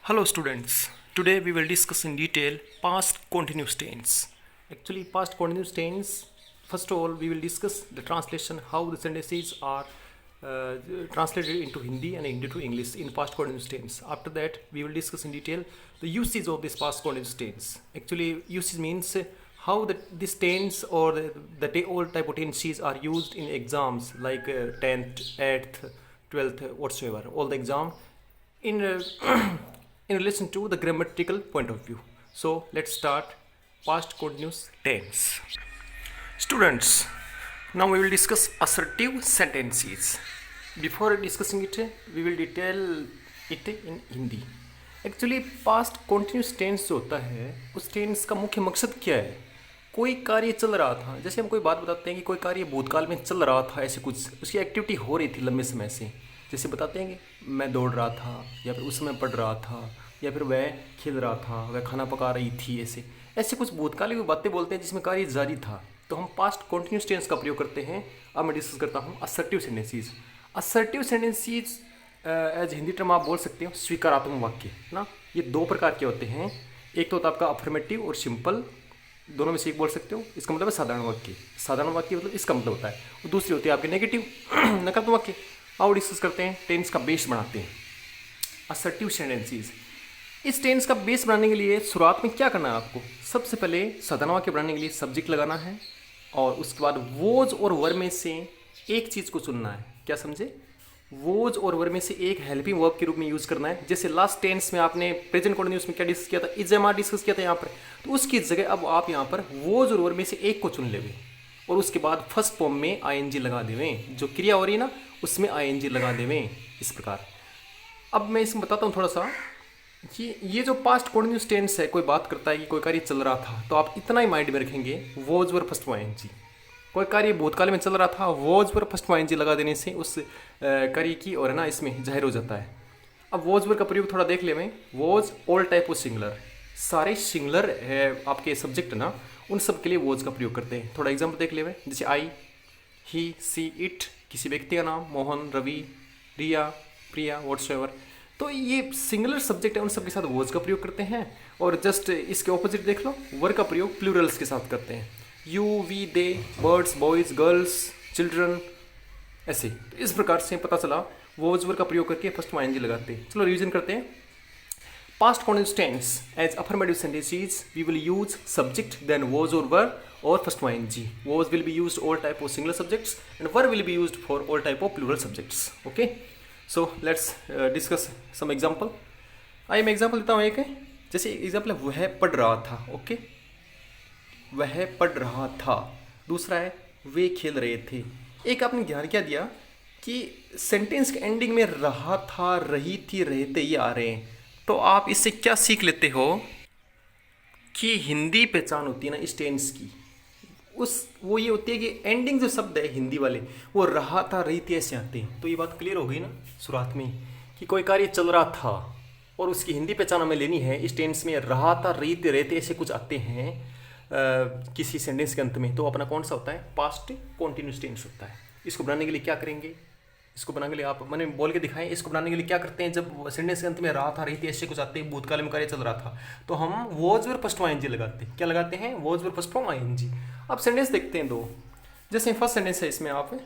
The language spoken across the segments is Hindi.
Hello students, today we will discuss in detail past continuous tense. Actually past continuous tense, first of all we will discuss the translation, how the sentences are translated into Hindi and into English in past continuous tense. After that we will discuss in detail the usage of this past continuous tense. Actually usage means how this tense or all type of tenses are used in exams like 10th, 8th, 12th, whatsoever, all the exam in in relation to the grammatical point of view. So let's start past continuous tense. Students, now we will discuss assertive sentences. Before discussing it, we will detail it in Hindi. Actually past continuous tense जो होता है उस टेंस का मुख्य मकसद क्या है? कोई कार्य चल रहा था, जैसे हम कोई बात बताते हैं कि कोई कार्य भूतकाल में चल रहा था, ऐसे कुछ उसकी एक्टिविटी हो रही थी लंबे समय से, जैसे बताते हैं कि मैं दौड़ रहा था या फिर उस समय पढ़ रहा था या फिर वह खेल रहा था, वह खाना पका रही थी, ऐसे ऐसे कुछ भूतकाल की बातें बोलते हैं जिसमें कार्य जारी था, तो हम पास्ट कॉन्टिन्यूस टेंस का प्रयोग करते हैं. अब मैं डिस्कस करता हूँ assertive sentences. Assertive sentences as Hindi term आप बोल सकते हो स्वीकारात्मक वाक्य ना. ये दो प्रकार के होते हैं, एक तो होता है आपका अफर्मेटिव और सिंपल, दोनों में से एक बोल सकते हो. इसका मतलब है साधारण वाक्य. साधारण वाक्य मतलब इसका मतलब होता है. और दूसरी होती है आपके नेगेटिव नकारात्मक वाक्य. आओ डिस्कस करते हैं, टेंस का बेस बनाते हैं असर्टिव सेंटेंसीज. इस टेंस का बेस बनाने के लिए शुरुआत में क्या करना है आपको? सबसे पहले साधारण वाक्य बनाने के लिए सब्जेक्ट लगाना है और उसके बाद वोज और वर में से एक चीज़ को चुनना है. क्या समझे? वोज और वर में से एक हेल्पिंग वर्ब के रूप में यूज करना है. जैसे लास्ट टेंस में आपने प्रेजेंट कंटिन्यूअस में क्या डिस्कस किया था? इज एम आर डिस्कस किया था यहाँ पर. तो उसकी जगह अब आप यहाँ पर वोज और वर में से एक को चुन लेवे और उसके बाद फर्स्ट फॉर्म में आईएनजी लगा देवें. जो क्रिया हो रही है ना उसमें आईएनजी लगा देवें. इस प्रकार अब मैं इसमें बताता हूँ थोड़ा सा. ये जो पास्ट कंटिन्यूअस टेंस है, कोई बात करता है कि कोई कार्य चल रहा था, तो आप इतना ही माइंड में रखेंगे वोज वर फर्स्ट आईएनजी. कोई कार्य भूतकाल में चल रहा था, वोज पर फर्स्ट आईएनजी लगा देने से उस कार्य की और है ना इसमें जाहिर हो जाता है. अब वोज वर का प्रयोग थोड़ा देख ले में. Was all type of singular, सारे सिंगुलर है आपके सब्जेक्ट ना, उन सब के लिए वोज का प्रयोग करते हैं. थोड़ा एग्जाम्पल देख ले में, जैसे आई, ही, सी, इट, किसी व्यक्ति का नाम, मोहन, रवि, रिया, प्रिया, व्हाट्सएवर. तो ये सिंगुलर सब्जेक्ट है, उन सब के साथ वोज का प्रयोग करते हैं. और जस्ट इसके ऑपोजिट देख लो, वर का प्रयोग प्लूरल्स के साथ करते हैं. You, we, they, birds, boys, girls, children, ऐसे. तो इस प्रकार से पता चला वोज वर का प्रयोग करके फर्स्ट आईएनजी लगाते हैं. चलो रिवीजन करते हैं. Past continuous tense as affirmative sentences we will use subject then was और वर और first ING. Was will be used all type of singular subjects and were will be used for all type of plural subjects. Okay, so let's discuss some example. आइए मैं एग्जाम्पल देता हूँ एक. जैसे एग्जाम्पल है वह पढ़ रहा था. ओके, वह पढ़ रहा था. दूसरा है वे खेल रहे थे. एक आपने ध्यान क्या दिया कि सेंटेंस के एंडिंग में रहा था, रही थी, रहते ये आ रहे हैं. तो आप इससे क्या सीख लेते हो कि हिंदी पहचान होती है ना इस टेंस की, वो ये होती है कि एंडिंग जो शब्द है हिंदी वाले वो रहा था, रही थी ऐसे आते हैं. तो ये बात क्लियर हो गई ना शुरुआत में कि कोई कार्य चल रहा था और उसकी हिंदी पहचान हमें लेनी है. इस टेंस में रहा था, रही थी, रहते ऐसे कुछ आते हैं किसी सेंटेंस के अंत में, तो अपना कौन सा होता है? पास्ट कॉन्टिन्यूस टेंस होता है. इसको बनाने के लिए क्या करेंगे? इसको बनाने के लिए आप मैंने बोल के दिखाएं. इसको बनाने के लिए क्या करते हैं? जब सेंटेंस के अंत में रहा था, रही थी ऐसे कुछ आते हैं, भूतकाल में कार्य चल रहा था, तो हम वोज वर फर्स्ट आईएनजी लगाते हैं. क्या लगाते हैं? Was were first ING. अब सेंटेंस देखते हैं दो. जैसे फर्स्ट सेंटेंस है, इसमें आप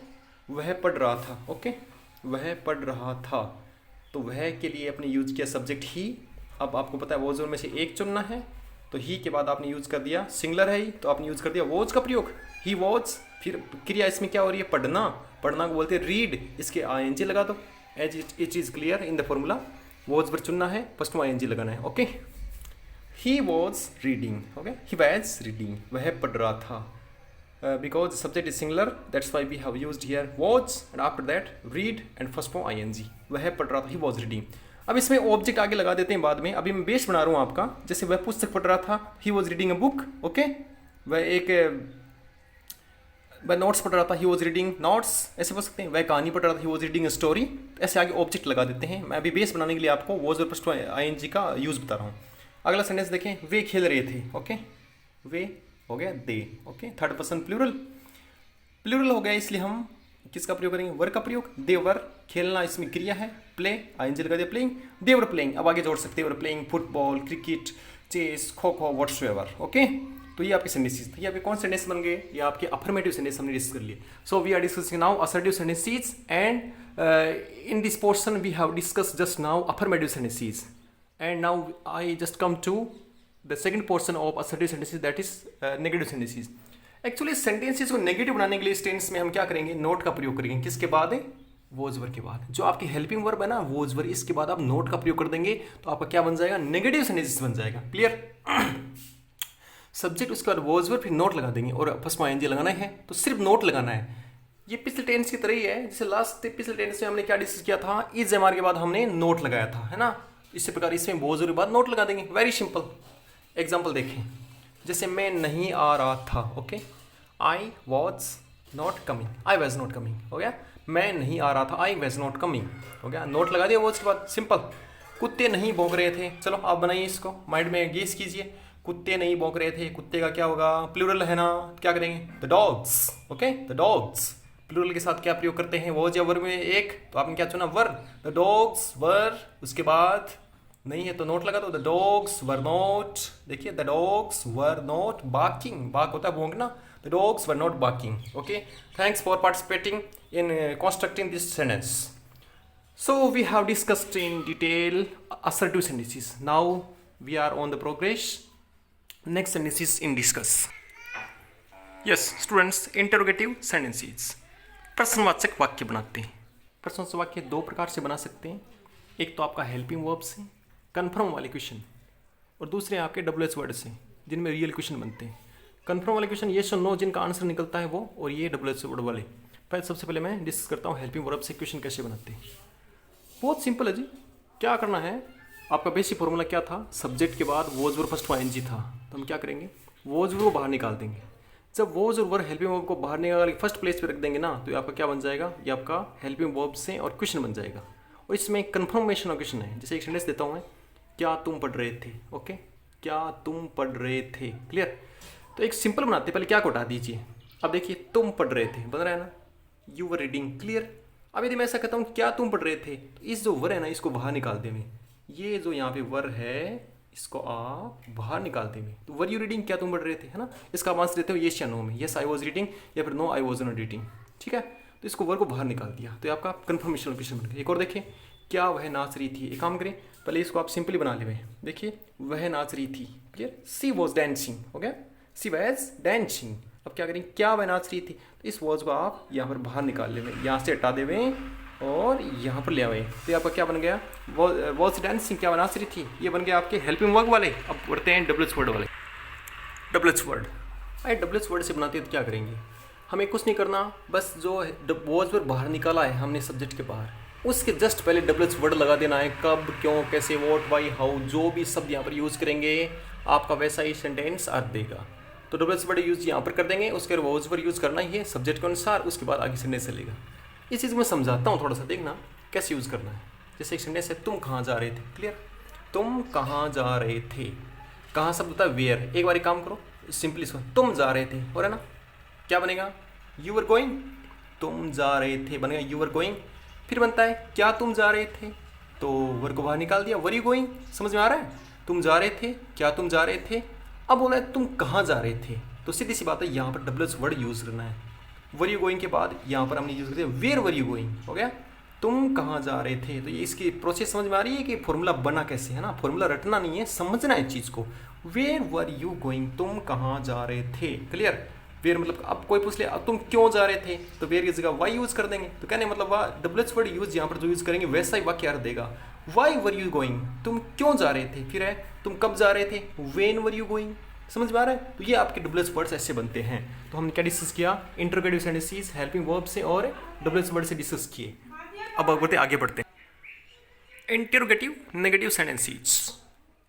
वह पढ़ रहा था. ओके, वह पढ़ रहा था, तो वह के लिए आपने यूज किया सब्जेक्ट ही. अब आपको पता है वोज वर में से एक चुनना है, तो ही के बाद आपने यूज कर दिया, सिंगुलर है ही, तो आपने यूज कर दिया वोज का प्रयोग. ही वॉज, फिर क्रिया इसमें क्या हो रही है? पढ़ना. पढ़ना को बोलते हैं रीड, इसके आईएनजी लगा दो. As it is clear in the formula. Was पर चुनना है, फर्स्ट में आईएनजी लगाना है. Okay, he was reading. Okay, he was reading, वह पढ़ रहा था. Because subject is singular, that's why we have used here was and after that read and first form ING. वह पढ़ रहा था, ही वॉज रीडिंग. अब इसमें ऑब्जेक्ट आगे लगा देते हैं बाद में. अभी मैं बेस बना रहा हूँ आपका. जैसे वह पुस्तक पढ़ रहा था, ही was reading a book. Okay, वह नोट्स पढ़ रहा था, ही वॉज रीडिंग नोट्स, ऐसे बोल सकते हैं. वह कहानी पढ़ रहा था, ही वॉज रीडिंग अ स्टोरी. ऐसे आगे ऑब्जेक्ट लगा देते हैं. मैं अभी बेस बनाने के लिए आपको वॉज और फर्स्ट आईएनजी का यूज बता रहा हूँ. अगला सेंटेंस देखें, वे खेल रहे थे. ओके, वे हो गया they. Okay, third person plural. Plural हो गया इसलिए हम किसका प्रयोग करेंगे? वर का प्रयोग। दे वर, खेलना इसमें क्रिया है, प्ले आईएनजी लगा दिया, प्लेइंग, दे वर प्लेइंग। अब आगे जोड़ सकते हैं, were playing football, cricket, chess, kho kho, whatsoever. Okay, तो ये आपके सेंटेंसेस थे। ये आपके कौन सेंटेंस बन गए? ये आपके अफर्मेटिव सेंटेंस हमने डिस्कस कर लिए। So we are discussing now assertive sentences and in this portion we have discussed just now affirmative sentences, and now I just come to the second portion of assertive sentences, that is negative sentences. Actually sentences को नेगेटिव बनाने के लिए इस टेंस में हम क्या करेंगे? नोट का प्रयोग करेंगे। किसके बाद? वॉज वर्ब के बाद। जो आपकी हेल्पिंग वर्ब है ना वॉज वर्ब, इसके बाद आप नोट का प्रयोग कर देंगे तो आपका क्या बन जाएगा? नेगेटिव सेंटेंसेस बन जाएगा। क्लियर? सब्जेक्ट उसके बाद वॉज वर्ब, फिर नोट लगा देंगे और फर्स्ट में आईएनजी लगाना है तो सिर्फ नोट लगाना है। ये पिछले टेंस की तरह ही है, जैसे लास्ट पिछले टेंस में हमने क्या डिस्कस किया था? इज एमआर के बाद हमने नोट लगाया था, है ना? इसी प्रकार इसमें वॉज के बाद नोट लगा देंगे। वेरी सिंपल एग्जांपल देखें, जैसे मैं नहीं आ रहा था। Okay, I was not coming, I was not coming, हो गया। मैं नहीं आ रहा था, आई वॉज नॉट कमिंग, हो गया। नोट लगा दिया वॉज के बाद, सिंपल। कुत्ते नहीं भौंक रहे थे, चलो आप बनाइए इसको, माइंड में गेस कीजिए। कुत्ते नहीं भौंक रहे थे, कुत्ते का क्या होगा? प्लूरल है ना, क्या करेंगे? The dogs. Okay, the dogs. Plural के साथ क्या प्रयोग करते हैं? वॉज या वर में एक, तो आपने क्या चुना? वर। द डॉग्स वर, उसके बाद नहीं है तो नोट लगा दो, द डॉग्स वर नॉट। देखिए, the dogs were not barking, bark होता है भौंकना, the dogs were not barking. Okay, thanks for participating in constructing this sentence. So we have discussed in detail assertive sentences. Now we are on the progress. Next sentences in discuss. Yes, students, interrogative sentences. प्रश्नवाचक वाक्य बनाते हैं। प्रश्नवाचक वाक्य दो प्रकार से बना सकते हैं। एक तो आपका हेल्पिंग वर्ब से, कन्फर्म वाले क्वेश्चन, और दूसरे आपके WH वर्ड से, जिनमें रियल क्वेश्चन बनते हैं। कन्फर्म वाले क्वेश्चन येस और नो जिनका आंसर निकलता है वो, और ये WH वर्ड वाले। सबसे पहले मैं डिस्कस करता हूँ हेल्पिंग वर्ब से क्वेश्चन कैसे बनाते हैं। बहुत सिंपल है जी। क्या करना है? आपका बेसिक फॉर्मूला क्या था? सब्जेक्ट के बाद वॉज वर्ब फर्स्ट आईएनजी था, तो हम क्या करेंगे? वॉज वर्ब को बाहर निकाल देंगे। जब वॉज और वर्ब हेल्पिंग वर्ब को बाहर निकाल के फर्स्ट प्लेस पे रख देंगे ना, तो ये आपका क्या बन जाएगा? ये आपका हेल्पिंग वर्ब से और क्वेश्चन बन जाएगा। और इसमें कन्फर्मेशन ऑफ क्वेश्चन है। जैसे एक सेंटेंस देता हूँ मैं, क्या तुम पढ़ रहे थे? ओके, क्या तुम पढ़ रहे थे? क्लियर? तो एक सिंपल बनाते, पहले क्या को हटा दीजिए। अब देखिए, तुम पढ़ रहे थे बन रहा है ना, यू वर रीडिंग। क्लियर? अब यदि मैं ऐसा कहता हूँ क्या तुम पढ़ रहे थे, तो इस जो वर है ना इसको बाहर निकाल देंगे। ये जो यहाँ पे वर है इसको आप बाहर निकाल देंगे। तो वर यू रीडिंग, क्या तुम पढ़ रहे थे, है ना? इसका आंसर देते हो येस या नो में, येस आई वॉज रीडिंग, या फिर no I was not reading. ठीक है, तो इसको वर को बाहर निकाल दिया, तो आपका कन्फर्मेशन क्वेश्चन बन गया। एक और देखें, क्या वह नाच रही थी? एक काम करें, पहले इसको आप सिंपली बना ले। देखिए, वह नाच रही थी। क्लियर? सी वॉज डांसिंग, हो गया, सी वॉज डांसिंग। अब क्या करें? क्या वह नाच रही थी, तो इस वॉज को आप यहाँ पर बाहर निकाल लेवे, यहाँ से हटा देवे और यहाँ पर ले आवे। तो आपका क्या बन गया? वॉज डांसिंग, क्या नाच रही थी, ये बन गया आपके हेल्पिंग वर्ब वाले। अब बढ़ते हैं WH वर्ड वाले। WH वर्ड, अरे WH वर्ड से बनाते हैं तो क्या करेंगे? हमें कुछ नहीं करना, बस जो वॉज वर्ब बाहर निकाला है हमने सब्जेक्ट के बाहर, उसके जस्ट पहले WH वर्ड लगा देना है। कब, क्यों, कैसे, वॉट, वाई, हाउ, जो भी शब्द यहाँ पर यूज़ करेंगे आपका वैसा ही सेंटेंस अर्थ देगा। तो WH वर्ड यूज़ यहाँ पर कर देंगे, उसके बाद वॉज वर्ड यूज़ करना ही है सब्जेक्ट के अनुसार, उसके बाद आगे सेंटेंस चलेगा। इस चीज़ में समझाता हूँ, थोड़ा सा देखना कैसे यूज़ करना है। जैसे एक सेंटेंस है, तुम कहाँ जा रहे थे? क्लियर? तुम कहाँ जा रहे थे, कहाँ शब्द होता है वेयर। एक बार काम करो, सिंपली इसको तुम जा रहे थे, हो रहा है ना? क्या बनेगा? You were going. तुम जा रहे थे बनेगा यू वर गोइंग। फिर बनता है क्या तुम जा रहे थे, तो वर को बाहर निकाल दिया, वर यू गोइंग। समझ में आ रहा है? तुम जा रहे थे, क्या तुम जा रहे थे। अब बोला है तुम कहाँ जा रहे थे, तो सीधी सी बात है यहाँ पर WH वर्ड यूज़ करना है। वर यू गोइंग के बाद यहाँ पर हमने यूज़ कर दिया वेयर वर यू गोइंग, हो गया। तुम कहाँ जा रहे थे, तो ये इसकी प्रोसेस समझ में आ रही है कि फॉर्मूला बना कैसे, है ना? फॉर्मूला रटना नहीं है, समझना है चीज़ को। वेयर वर यू गोइंग, तुम कहाँ जा रहे थे। क्लियर? वेयर मतलब अब कोई पूछ ले अब तुम क्यों जा रहे थे, तो वेयर की जगह वाई यूज़ कर देंगे। तो कहने मतलब WH वर्ड यूज़ यहाँ पर जो यूज़ करेंगे वैसा ही वाक्य अर्थ देगा। वाई वर यू गोइंग, तुम क्यों जा रहे थे। फिर है तुम कब जा रहे थे, वेन वर यू गोइंग। समझ में आ रहा है? तो ये आपके WH वर्ड्स ऐसे बनते हैं। तो हमने क्या डिस्कस किया? इंटरोगेटिव सेंटेंसेस हेल्पिंग वर्ब से और WH वर्ड से डिस्कस किए। अब आगे बढ़ते हैं। Interrogative negative sentences.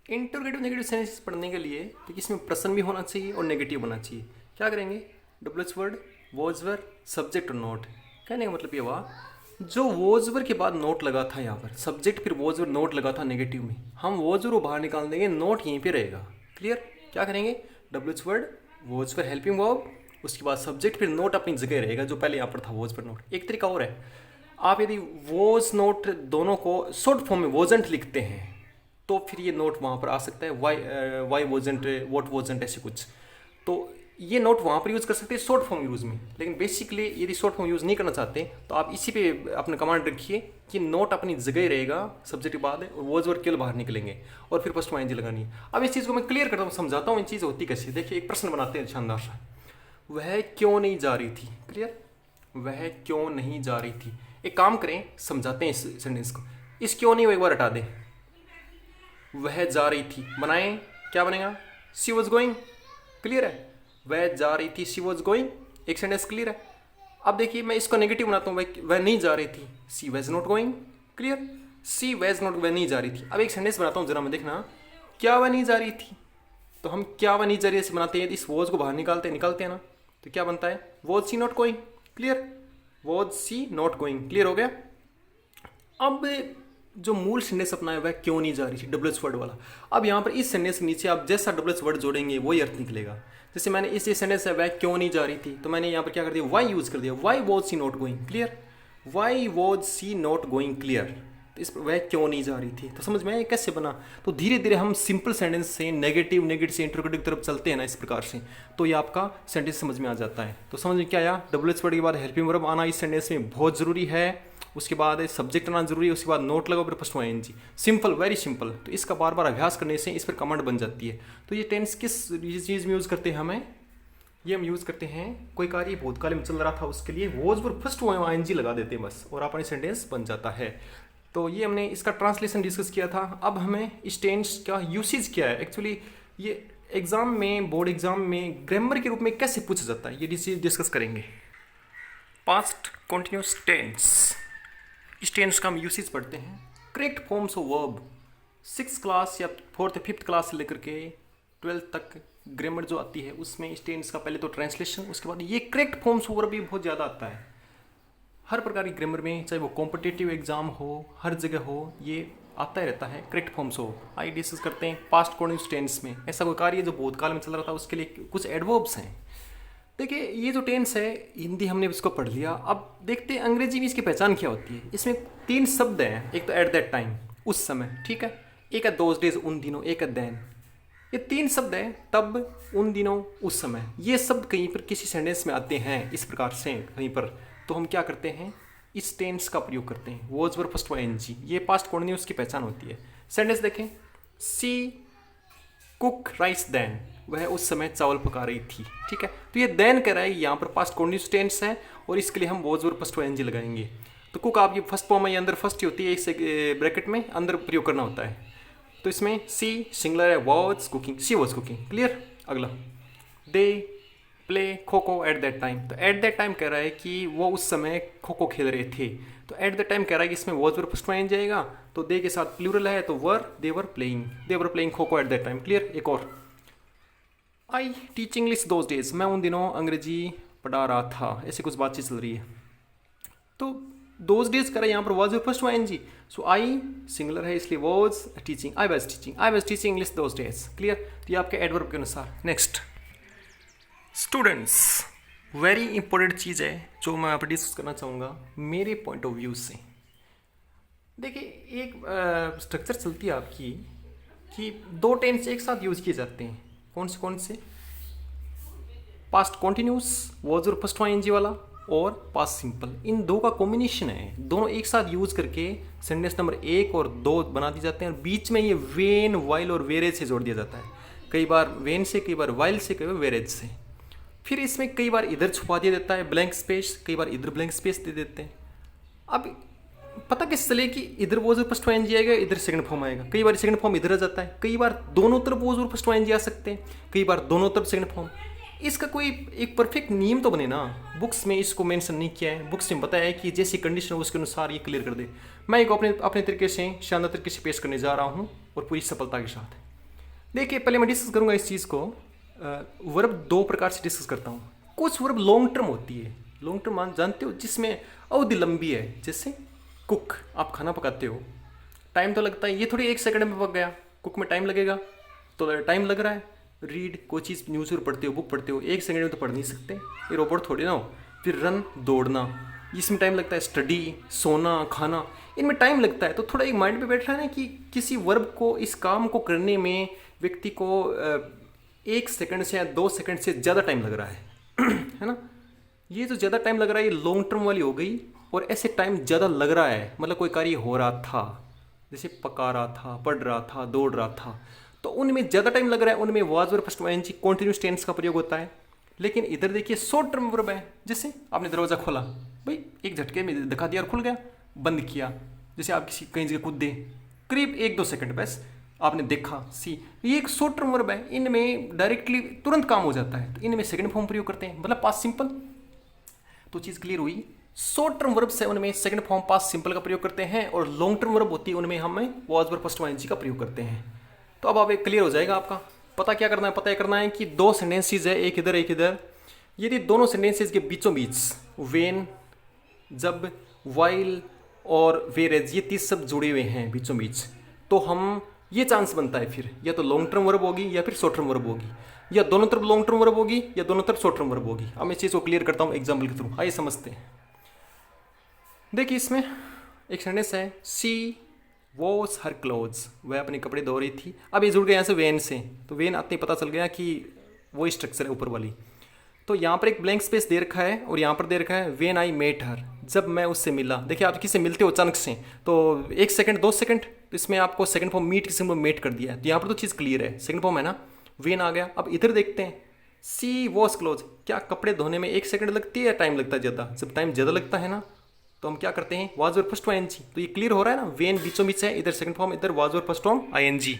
Interrogative negative sentences पढ़ने के लिए तो इसमें प्रश्न भी होना चाहिए और नेगेटिव होना चाहिए। क्या करेंगे? WH word, was word, subject और नोट। कहने का मतलब ये हुआ, जो वॉज वर्ड के बाद नोट लगा था यहाँ पर, सब्जेक्ट फिर वॉज वर्ड नोट लगा था नेगेटिव में, हम वॉज वर्ड को बाहर निकाल देंगे, नोट यहीं पे रहेगा। क्लियर? क्या करेंगे? WH word, was word helping verb, उसके बाद सब्जेक्ट फिर नोट अपनी जगह रहेगा जो पहले यहाँ पर था वॉज पर नोट। एक तरीका और है, आप यदि वॉज नोट दोनों को शॉर्ट फॉर्म में वॉजंट लिखते हैं तो फिर ये नोट वहाँ पर आ सकता है, वाई वॉजंट, वॉट वॉजंट, ऐसे कुछ। तो ये नोट वहाँ पर यूज़ कर सकते हैं शॉर्ट फॉर्म यूज़ में, लेकिन बेसिकली यदि शॉर्ट फॉर्म यूज़ नहीं करना चाहते तो आप इसी पे अपना कमांड रखिए कि नोट अपनी जगह रहेगा सब्जेक्ट के बाद और वॉज वर्ड केवल बाहर निकलेंगे और फिर फर्स्ट वाइनजी लगानी है। अब इस चीज़ को मैं क्लियर करता हूँ, समझाता हूँ इन चीज़ होती कैसे। देखिए एक प्रश्न बनाते हैं शानदार सा, वह क्यों नहीं जा रही थी। क्लियर, वह क्यों नहीं जा रही थी। एक काम करें, समझाते हैं इस सेंटेंस को। इस क्यों नहीं को एक बार हटा दें, वह जा रही थी बनाएं, क्या बनेगा, शी वॉज गोइंग। क्लियर है, वह जा रही थी, शी वॉज गोइंग, एक सेंटेंस क्लियर है। अब देखिए मैं इसको नेगेटिव बनाता हूँ, वह नहीं जा रही थी, she was not going. Clear, she was not, वह नहीं जा रही थी। अब एक सेंटेंस बनाता हूँ जरा मैं, देखना, क्या वह नहीं जा रही थी। तो हम क्या वह नहीं जा रही है बनाते हैं, इस वॉज को बाहर निकालते हैं ना, तो क्या बनता है, was she not going. Clear, was she not going, clear हो गया। अब जो मूल सेंटेंस अपना है वह क्यों नहीं जा रही थी, डब्ल्यू एच वर्ड वाला। अब यहाँ पर इस सेंटेंस के नीचे आप जैसा डब्ल्यू एच वर्ड जोड़ेंगे वही अर्थ निकलेगा। जैसे मैंने इस सेंटेंस है वह क्यों नहीं जा रही थी, तो मैंने यहाँ पर क्या कर दिया, वाई यूज कर दिया, why was she not going. Clear, why was she not going. Clear, तो इस पर वह क्यों नहीं जा रही थी, तो समझ में आया कैसे बना। तो धीरे धीरे हम सिंपल सेंटेंस से नेगेटिव से इंटरोगेटिव की तरफ चलते हैं ना इस प्रकार से, तो ये आपका सेंटेंस समझ में आ जाता है। तो समझ में क्या आया, डब्ल्यू एच वर्ड के बाद हेल्पिंग वर्ब आना इस सेंटेंस में बहुत जरूरी है, उसके बाद सब्जेक्ट आना जरूरी है, उसके बाद नोट लगाओ फिर first ING. Simple, very simple. तो इसका बार बार अभ्यास करने से इस पर कमांड बन जाती है। तो ये टेंस किस चीज़ में यूज़ करते हैं हमें, ये हम यूज़ करते हैं कोई कार्य भूतकाल में चल रहा था उसके लिए वॉज पर फर्स्ट आईएनजी लगा देते हैं बस, और अपनी सेंटेंस बन जाता है। तो ये हमने इसका ट्रांसलेशन डिस्कस किया था। अब हमें इस टेंस का यूसेज क्या है, एक्चुअली ये एग्जाम में, बोर्ड एग्जाम में ग्रामर के रूप में कैसे पूछा जाता है, ये डिस्कस करेंगे। पास्ट कंटिन्यूअस टेंस, इस टेंस का हम यूसेज पढ़ते हैं। Correct forms of verb 6th class या 4th या 5th क्लास से लेकर के 12th तक ग्रामर जो आती है उसमें इस टेंस का पहले तो ट्रांसलेशन, उसके बाद ये करेक्ट फॉर्म्स ऑफ वर्ब भी बहुत ज़्यादा आता है हर प्रकार की ग्रामर में, चाहे वो कॉम्पिटिटिव एग्जाम हो, हर जगह हो, ये आता ही रहता है करेक्ट फॉर्म्स हो। आइए डिस्कस करते हैं पास्ट कंटिन्यूअस टेंस में। ऐसा कोई कार्य जो भूतकाल में चल रहा था उसके लिए कुछ एडवर्ब्स हैं। देखिए ये जो टेंस है, हिंदी हमने इसको पढ़ लिया, अब देखते हैं अंग्रेजी में इसकी पहचान क्या होती है। इसमें 3 शब्द हैं, एक तो एट दैट टाइम, उस समय, ठीक है, एक है दोज डेज, उन दिनों, एक है देन। ये 3 शब्द हैं, तब, उन दिनों, उस समय। ये शब्द कहीं पर किसी सेंटेंस में आते हैं इस प्रकार से कहीं पर, तो हम क्या करते हैं, इस टेंस का प्रयोग करते हैं, वॉज वर्ब फर्स्ट आईएनजी। ये पास्ट कंटिन्यूअस की पहचान होती है। सेंटेंस देखें, सी कुक राइस देन, वह उस समय चावल पका रही थी, ठीक है। तो ये देन कह रहा है, यहाँ पर पास्ट कंटिन्यूअस टेंस है और इसके लिए हम वॉज वर्ब फर्स्ट आईएनजी लगाएंगे। तो कुक आपकी फर्स्ट फॉर्म है, अंदर फर्स्ट ही होती है, इसे ब्रैकेट में अंदर प्रयोग करना होता है। तो इसमें सी सिंगुलर है, was cooking, she was cooking. Clear. अगला, they play kho kho at that time, तो एट दैट टाइम कह रहा है कि वो उस समय खो खो खेल रहे थे, तो एट दैट टाइम कह रहा है कि इसमें वॉज वर्ब फर्स्ट में जाएगा, तो दे के साथ प्लूरल है, तो दे वर प्लेइंग खो kho at that time. Clear. एक और, I teach English those days, मैं उन दिनों अंग्रेजी पढ़ा रहा था, ऐसी कुछ बातचीत चल रही है। तो दोज डेज कह रहा है यहाँ पर was first ING, so I singular है इसलिए was teaching, I was teaching English those days. Clear. तो ये आपके एडवर्ब के अनुसार। नेक्स्ट, स्टूडेंट्स, वेरी इंपॉर्टेंट चीज़ है जो मैं यहाँ पर डिस्कस करना चाहूँगा मेरे पॉइंट ऑफ व्यू से। देखिए एक स्ट्रक्चर चलती है आपकी कि 2 टेंस एक साथ यूज किए जाते हैं। कौन से पास्ट कॉन्टिन्यूस वॉज और फर्स्ट आईएनजी वाला और पास्ट सिंपल, इन 2 का कॉम्बिनेशन है। दोनों एक साथ यूज करके सेंटेंस नंबर 1 और 2 बना दिए जाते हैं और बीच में ये वेन, वाइल और वेरेज से जोड़ दिया जाता है। कई बार वेन से, कई बार वाइल से, कई बार वेरेज से। फिर इसमें कई बार इधर छुपा दिया देता है ब्लैंक स्पेस, कई बार इधर ब्लैंक स्पेस दे देते हैं। अब पता कैसे चले कि इधर वॉज और फर्स्ट आईएनजी आएगा, इधर सेकंड फॉर्म आएगा। कई बार सेकंड फॉर्म इधर आ जाता है, कई बार दोनों तरफ वॉज और फर्स्ट आईएनजी आ सकते हैं, कई बार दोनों तरफ सेकंड फॉर्म। इसका कोई एक परफेक्ट नियम तो बने ना। बुक्स में इसको मेंशन नहीं किया है, बुक्स में बताया है कि जैसी कंडीशन हो उसके अनुसार ये क्लियर कर दे। मैं एक अपने तरीके से शानदार तरीके से पेश करने जा रहा हूँ और पूरी सफलता के साथ। देखिए पहले मैं डिस्कस करूँगा इस चीज़ को, वर्ब 2 प्रकार से डिस्कस करता हूँ। कुछ वर्ब लॉन्ग टर्म होती है, लॉन्ग टर्म मान जानते हो, जिसमें अवधि लंबी है। जैसे कुक, आप खाना पकाते हो, टाइम तो लगता है, ये थोड़ी 1 सेकंड में पक गया, कुक में टाइम लगेगा, तो टाइम लग रहा है। रीड, कोई चीज़ न्यूज़पेपर पढ़ते हो, बुक पढ़ते हो, 1 सेकंड में तो पढ़ नहीं सकते, ये रोबोट थोड़ी ना हो। फिर रन, दौड़ना, इसमें टाइम लगता है। स्टडी, सोना, खाना, इनमें टाइम लगता है। तो थोड़ा एक माइंड पे बैठ रहा है ना कि किसी वर्ब को, इस काम को करने में व्यक्ति को 1 सेकंड से या 2 सेकंड से ज़्यादा टाइम लग रहा है है ना। ये जो ज़्यादा टाइम लग रहा है ये लॉन्ग टर्म वाली हो गई। और ऐसे टाइम ज़्यादा लग रहा है मतलब कोई कार्य हो रहा था, जैसे पका रहा था, पढ़ रहा था, दौड़ रहा था, तो उनमें ज़्यादा टाइम लग रहा है, उनमें was verb first ING continuous tense का प्रयोग होता है। लेकिन इधर देखिए शॉर्ट टर्म वर्ब है, जैसे आपने दरवाज़ा खोला, भाई एक झटके में दिखा दिया और खुल गया। बंद किया, जैसे आप किसी कहीं जगह कूदे, करीब 1-2 सेकंड बस आपने देखा, सी, ये एक शॉर्ट टर्म वर्ब है। इनमें डायरेक्टली तुरंत काम हो जाता है, तो इनमें सेकंड फॉर्म प्रयोग करते हैं, मतलब पास्ट सिंपल। तो चीज़ क्लियर हुई। शॉर्ट टर्म वर्ब से उनमें सेकंड फॉर्म पास्ट सिंपल का प्रयोग करते हैं, और लॉन्ग टर्म वर्ब होती है उनमें हमें वाज वर्ब फर्स्ट आईएनजी का प्रयोग करते हैं। तो अब आप एक क्लियर हो जाएगा आपका। पता क्या करना है, पता करना है कि 2 सेंटेंसेस है, एक इधर एक इधर। यदि दोनों सेंटेंसेस के बीचों बीच वेन, जब, वाइल और वेरेज, ये 30 शब्द जुड़े हुए हैं बीचों बीच, तो हम ये चांस बनता है फिर या तो लॉन्ग टर्म वर्ब होगी या फिर शॉर्ट टर्म वर्ब होगी, या दोनों तरफ लॉन्ग टर्म वर्ब होगी या दोनों तरफ शॉर्ट टर्म वर्ब होगी। अब मैं इस चीज़ को क्लियर करता हूँ एग्जाम्पल के थ्रू, आइए समझते हैं। देखिए इसमें एक सेंटेंस है, सी वॉश हर क्लोथ्स, वह अपने कपड़े धो रही थी। अब ये जुड़ गया यहाँ से वेन से, तो वेन आते ही पता चल गया कि वो स्ट्रक्चर है ऊपर वाली। तो यहाँ पर एक ब्लैंक स्पेस दे रखा है और यहाँ पर दे रखा है वेन आई मेट हर, जब मैं उससे मिला। देखिए आप किससे मिलते हो अचानक से, तो 1 सेकंड 2 सेकंड, तो इसमें आपको सेकंड फॉर्म मीट किसी को मेट कर दिया है, तो यहाँ पर तो चीज़ क्लियर है, सेकंड फॉर्म है ना, वेन आ गया। अब इधर देखते हैं, सी वॉश क्लोथ, क्या कपड़े धोने में 1 सेकंड लगती है या टाइम लगता है ज़्यादा? जब टाइम ज़्यादा लगता है ना, तो हम क्या करते हैं, वाज वर्ब फर्स्ट आईएनजी। तो ये क्लियर हो रहा है ना, वेन बीचों बीच है, इधर सेकंड फॉर्म, इधर was verb first form ING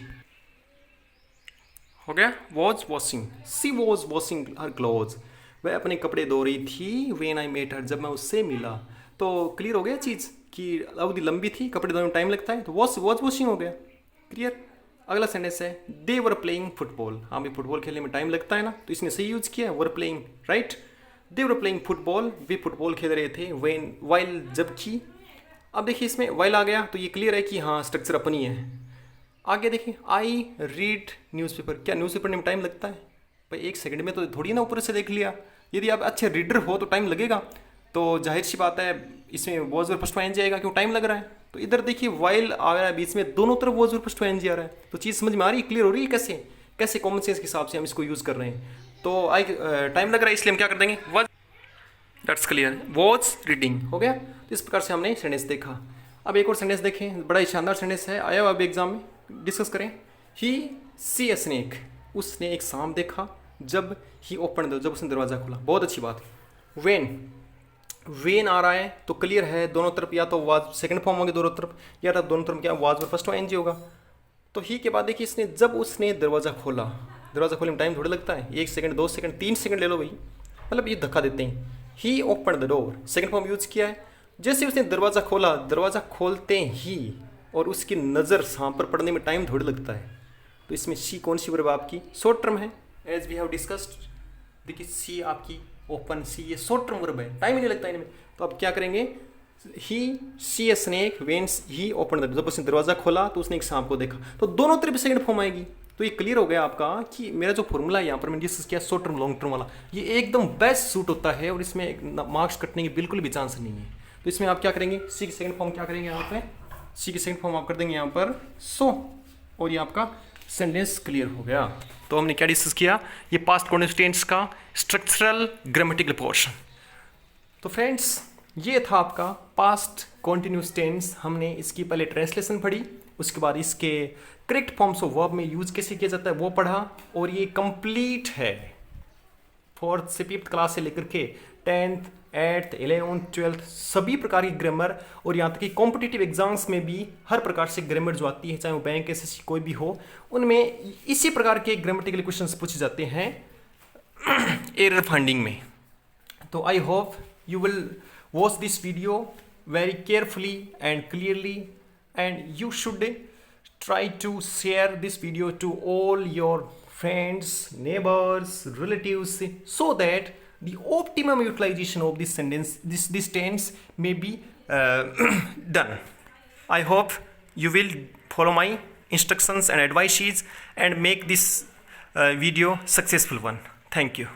हो गया। Was washing, she was washing her clothes, वह अपने कपड़े धो रही थी, वेन आई मेट हर, जब मैं उससे मिला। तो क्लियर हो गया चीज़ कि अवधि लंबी थी, कपड़े धोने में टाइम लगता है, तो वॉज वॉशिंग हो गया, क्लियर। अगला सेंटेंस है, दे वर प्लेइंग फुटबॉल, हाँ भाई फुटबॉल खेलने में टाइम लगता है ना, तो इसने सही यूज किया, were playing, right. They were playing football, way football खेल रहे थे, वेन, वाइल, जबकि। अब देखिए इसमें वाइल आ गया, तो ये क्लियर है कि हाँ स्ट्रक्चर अपनी है। आगे देखिए, आई रीड न्यूज़पेपर, क्या न्यूज़पेपर में टाइम लगता है भाई? 1 सेकंड में तो थोड़ी ना ऊपर से देख लिया। यदि आप अच्छे रीडर हो तो टाइम लगेगा, तो जाहिर सी बात है इसमें वॉज वर्ब फर्स्ट आईएनजी आएगा, क्यों टाइम लग रहा है। तो इधर देखिए वाइल आ रहा है बीच में, दोनों तरफ वॉज वर्ब फर्स्ट आईएनजी आ रहा है, तो चीज़ समझ में आ रही है, क्लियर हो रही है कैसे कैसे कॉमन सेंस के हिसाब से हम इसको यूज़ कर रहे हैं। तो आई टाइम लग रहा है इसलिए हम क्या कर देंगे, was, that's clear, was reading हो गया। तो इस प्रकार से हमने सेंटेंस देखा। अब एक और सेंटेंस देखें, बड़ा ही शानदार सेंटेंस है, आया अब एग्जाम में, डिस्कस करें। ही सी ए स्नेक, उसने एक सांप देखा, जब ही ओपन दो, जब उसने दरवाज़ा खोला, बहुत अच्छी बात। वेन, वेन आ रहा है तो क्लियर है, दोनों तरफ या तो वाज सेकंड फॉर्म होंगे दोनों तरफ, या तो दोनों तरफ क्या वाज वर्ब फर्स्ट आईएनजी होगा। तो ही के बाद देखिए इसने, जब उसने दरवाज़ा खोला, दरवाज़ा खोलने में टाइम थोड़ा लगता है, 1 सेकंड 2 सेकंड 3 सेकंड ले लो भाई, मतलब ये धक्का देते हैं। He open the door, second form use किया है। जैसे उसने दरवाज़ा खोला, दरवाज़ा खोलते ही और उसकी नज़र सांप पर पड़ने में टाइम थोड़ा लगता है। तो इसमें सी कौन सी वर्ब आपकी शॉर्ट टर्म है, एज वी हैव डिस्कस्ड। देखिए सी आपकी ओपन, सी ये शॉर्ट टर्म वर्ब है, टाइम ही नहीं लगता इनमें। तो अब क्या करेंगे, he see a snake when he open the, जब उसने दरवाज़ा खोला तो उसने एक सांप को देखा, तो दोनों तरफ सेकंड फॉर्म आएगी। तो ये क्लियर हो गया आपका कि मेरा जो फॉर्मूला है यहाँ पर मैंने डिस्कस किया शॉर्ट टर्म लॉन्ग टर्म वाला, ये एकदम बेस्ट सूट होता है और इसमें मार्क्स कटने की बिल्कुल भी चांस नहीं है। तो इसमें आप क्या करेंगे, सी की सेकंड फॉर्म क्या करेंगे यहाँ पे, सी की सेकंड फॉर्म आप कर देंगे यहाँ पर सो, और ये आपका सेंटेंस क्लियर हो गया। तो हमने क्या डिस्कस किया, ये पास्ट कंटिन्यूअस टेंस का स्ट्रक्चरल ग्रामेटिकल पोर्शन। तो फ्रेंड्स ये था आपका पास्ट कंटिन्यूअस टेंस। हमने इसकी पहले ट्रांसलेशन पढ़ी, उसके बाद इसके करेक्ट फॉर्म्स ऑफ वर्ब में यूज कैसे किया जाता है वो पढ़ा, और ये कंप्लीट है 4th से 5th क्लास से लेकर के 10th 8th 11th 12th सभी प्रकार की ग्रामर, और यहाँ तक कि कॉम्पिटिटिव एग्जाम्स में भी हर प्रकार से ग्रामर जो आती है, चाहे वो बैंक एसएससी कोई भी हो, उनमें इसी प्रकार के ग्रामेटिकल क्वेश्चंस पूछे जाते हैं एरर फाइंडिंग में। तो I hope you will watch this video very carefully and clearly, and you should try to share this video to all your friends, neighbors, relatives, so that the optimum utilization of this sentence, this tense may be done. I hope you will follow my instructions and advices and make this video successful one. Thank you.